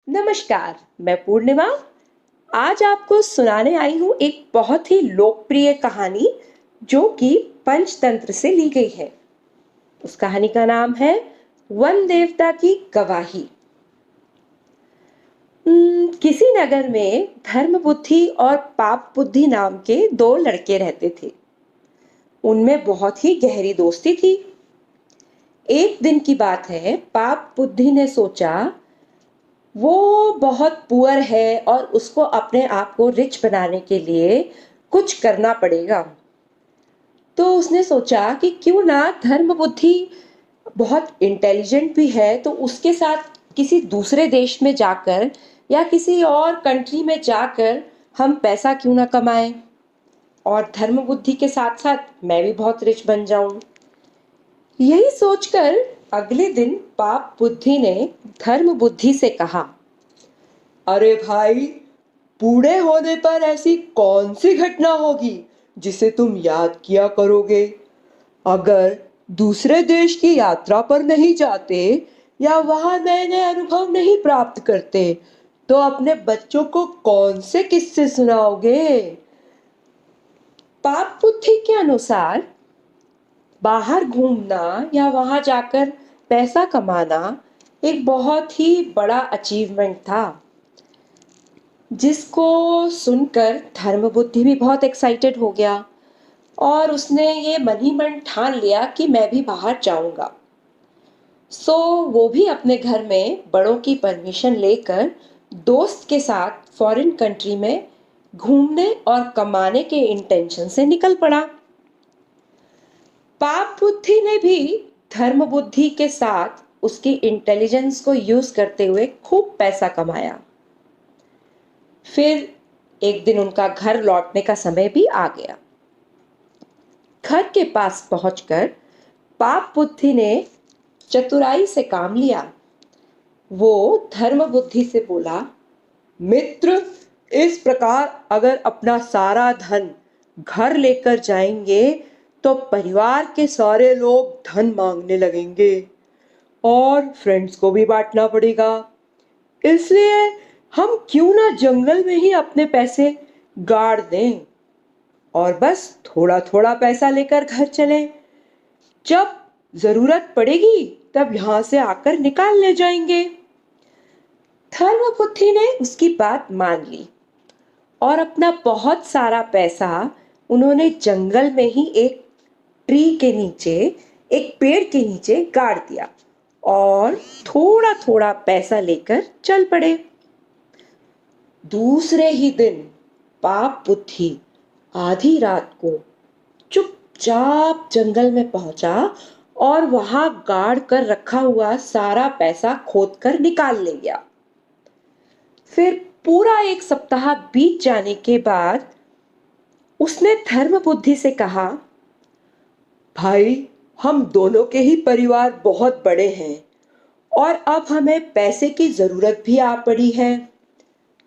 नमस्कार, मैं पूर्णिमा। आज आपको सुनाने आई हूँ एक बहुत ही लोकप्रिय कहानी जो कि पंचतंत्र से ली गई है। उस कहानी का नाम है वन देवता की गवाही। किसी नगर में धर्म बुद्धि और पाप बुद्धि नाम के दो लड़के रहते थे। उनमें बहुत ही गहरी दोस्ती थी। एक दिन की बात है, पाप बुद्धि ने सोचा वो बहुत पुअर है और उसको अपने आप को रिच बनाने के लिए कुछ करना पड़ेगा। तो उसने सोचा कि क्यों ना धर्म बुद्धि बहुत इंटेलिजेंट भी है, तो उसके साथ किसी दूसरे देश में जाकर या किसी और कंट्री में जाकर हम पैसा क्यों ना कमाएं और धर्म बुद्धि के साथ साथ मैं भी बहुत रिच बन जाऊं। यही सोचकर अगले दिन पाप बुद्धि ने धर्म बुद्धि से कहा, अरे भाई, बूढ़े होने पर ऐसी कौन सी घटना होगी जिसे तुम याद किया करोगे? अगर दूसरे देश की यात्रा पर नहीं जाते या वहां नए नए अनुभव नहीं प्राप्त करते तो अपने बच्चों को कौन से किस्से सुनाओगे? पाप बुद्धि के अनुसार बाहर घूमना या वहां जाकर पैसा कमाना एक बहुत ही बड़ा अचीवमेंट था, जिसको सुनकर धर्म बुद्धि भी बहुत एक्साइटेड हो गया और उसने ये मन ही मन ठान लिया कि मैं भी बाहर जाऊंगा। सो वो भी अपने घर में बड़ों की परमिशन लेकर दोस्त के साथ फॉरेन कंट्री में घूमने और कमाने के इंटेंशन से निकल पड़ा। पाप बुद्धि ने भी धर्म बुद्धि के साथ उसकी इंटेलिजेंस को यूज करते हुए खूब पैसा कमाया। फिर एक दिन उनका घर लौटने का समय भी आ गया। घर के पास पहुंचकर पाप बुद्धि ने चतुराई से काम लिया। वो धर्म बुद्धि से बोला, मित्र, इस प्रकार अगर अपना सारा धन घर लेकर जाएंगे तो परिवार के सारे लोग धन मांगने लगेंगे और फ्रेंड्स को भी बांटना पड़ेगा। इसलिए हम क्यों ना जंगल में ही अपने पैसे गाड़ दें और बस थोड़ा थोड़ा पैसा लेकर घर चलें। जब जरूरत पड़ेगी तब यहां से आकर निकाल ले जाएंगे। धर्म बुद्धि ने उसकी बात मान ली और अपना बहुत सारा पैसा उन्होंने जंगल में ही एक ट्री के नीचे, एक पेड़ के नीचे गाड़ दिया और थोड़ा थोड़ा पैसा लेकर चल पड़े। दूसरे ही दिन पाप बुद्धि आधी रात को चुपचाप जंगल में पहुंचा और वहां गाड़ कर रखा हुआ सारा पैसा खोद कर निकाल ले गया। फिर पूरा एक सप्ताह बीत जाने के बाद उसने धर्म बुद्धि से कहा, भाई, हम दोनों के ही परिवार बहुत बड़े हैं और अब हमें पैसे की जरूरत भी आ पड़ी है।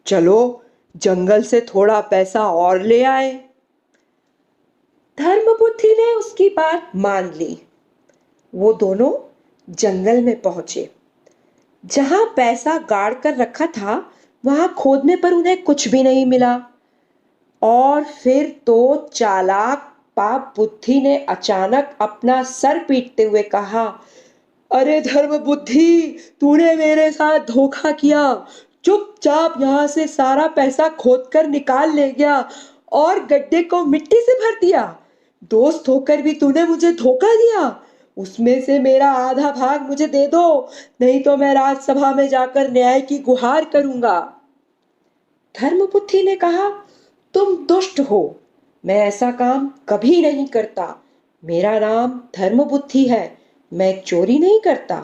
चलो जंगल से थोड़ा पैसा और ले आए। धर्म बुद्धि ने उसकी बात मान ली। वो दोनों जंगल में पहुंचे। जहां पैसा गाड़ कर रखा था वहां खोदने पर उन्हें कुछ भी नहीं मिला और फिर तो चालाक पाप बुद्धि ने अचानक अपना सर पीटते हुए कहा, अरे धर्म बुद्धि, तूने मेरे साथ धोखा किया। चुपचाप यहां से सारा पैसा खोद कर निकाल ले गया और गड्ढे को मिट्टी से भर दिया। दोस्त होकर भी तूने मुझे धोखा दिया। उसमें से मेरा आधा भाग मुझे दे दो, नहीं तो मैं राजसभा में जाकर न्याय की गुहार करूंगा। धर्म बुद्धि ने कहा, तुम दुष्ट हो, मैं ऐसा काम कभी नहीं करता। मेरा नाम धर्म बुद्धि है, मैं चोरी नहीं करता।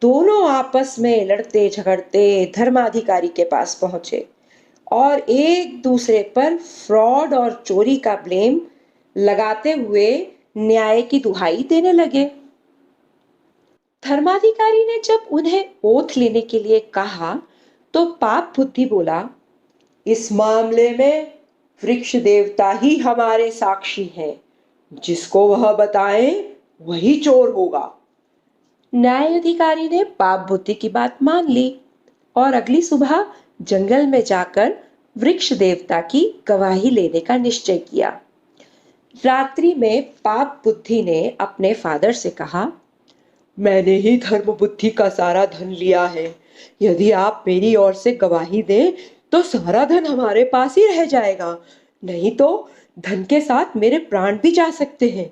दोनों आपस में लड़ते झगड़ते धर्माधिकारी के पास पहुंचे और एक दूसरे पर फ्रॉड और चोरी का ब्लेम लगाते हुए न्याय की दुहाई देने लगे। धर्माधिकारी ने जब उन्हें ओथ लेने के लिए कहा तो पाप बुद्धि बोला, इस मामले में वृक्ष देवता ही हमारे साक्षी हैं। जिसको वह बताए वही चोर होगा। न्याय अधिकारी ने पाप बुद्धि की बात मान ली और अगली सुबह जंगल में जाकर वृक्ष देवता की गवाही लेने का निश्चय किया। रात्रि में पाप बुद्धि ने अपने फादर से कहा, मैंने ही धर्म बुद्धि का सारा धन लिया है। यदि आप मेरी ओर से गवाही दें तो सारा धन हमारे पास ही रह जाएगा, नहीं तो धन के साथ मेरे प्राण भी जा सकते हैं।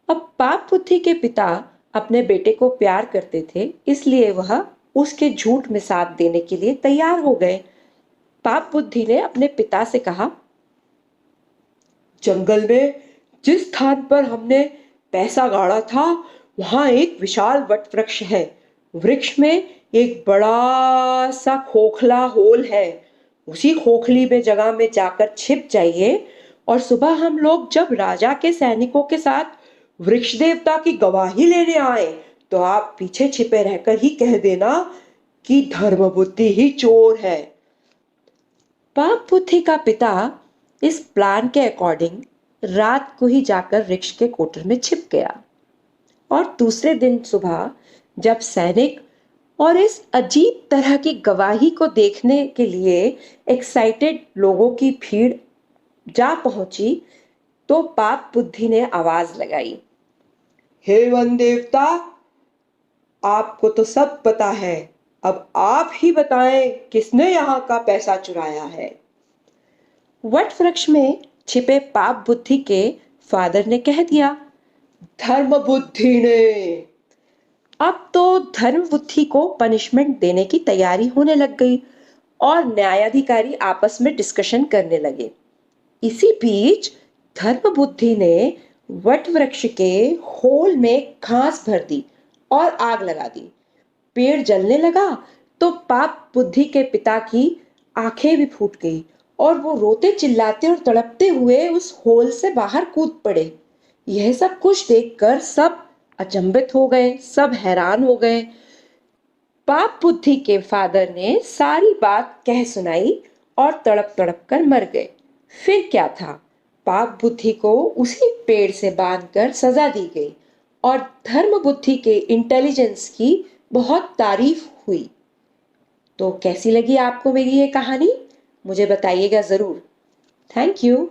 अब पाप बुद्धि के पिता अपने बेटे को प्यार करते थे, इसलिए वह उसके झूठ में साथ देने के लिए तैयार हो गए। पाप बुद्धि ने अपने पिता से कहा, जंगल में जिस स्थान पर हमने पैसा गाड़ा था वहां एक विशाल वट वृक्ष है। वृक्ष में एक बड़ा सा खोखला होल है। उसी खोखली में जगह में जाकर छिप जाइए और सुबह हम लोग जब राजा के सैनिकों के साथ वृक्ष देवता की गवाही लेने आए तो आप पीछे छिपे रहकर ही कह देना कि धर्म बुद्धि ही चोर है। पाप बुद्धि का पिता इस प्लान के अकॉर्डिंग रात को ही जाकर वृक्ष के कोटर में छिप गया और दूसरे दिन सुबह जब सैनिक और इस अजीब तरह की गवाही को देखने के लिए एक्साइटेड लोगों की भीड़ जा पहुंची तो पाप बुद्धि ने आवाज लगाई, हे वन देवता, आपको तो सब पता है, अब आप ही बताएं किसने यहाँ का पैसा चुराया है। वट वृक्ष में छिपे पाप बुद्धि के फादर ने कह दिया, धर्म बुद्धि ने। अब तो धर्म बुद्धि को पनिशमेंट देने की तैयारी होने लग गई और न्यायाधिकारी आपस में डिस्कशन करने लगे। इसी बीच धर्म बुद्धि ने वट वृक्ष के होल में घास भर दी और आग लगा दी। पेड़ जलने लगा तो पाप बुद्धि के पिता की आंखें भी फूट गई और वो रोते चिल्लाते और तड़पते हुए उस होल से बाहर कूद पड़े। यह सब कुछ देखकर सब अचंभित हो गए, सब हैरान हो गए। पाप बुद्धि के फादर ने सारी बात कह सुनाई और तड़प तड़प कर मर गए। फिर क्या था, पाप बुद्धि को उसी पेड़ से बांधकर सजा दी गई और धर्म बुद्धि के इंटेलिजेंस की बहुत तारीफ हुई। तो कैसी लगी आपको मेरी ये कहानी? मुझे बताइएगा जरूर। Thank you.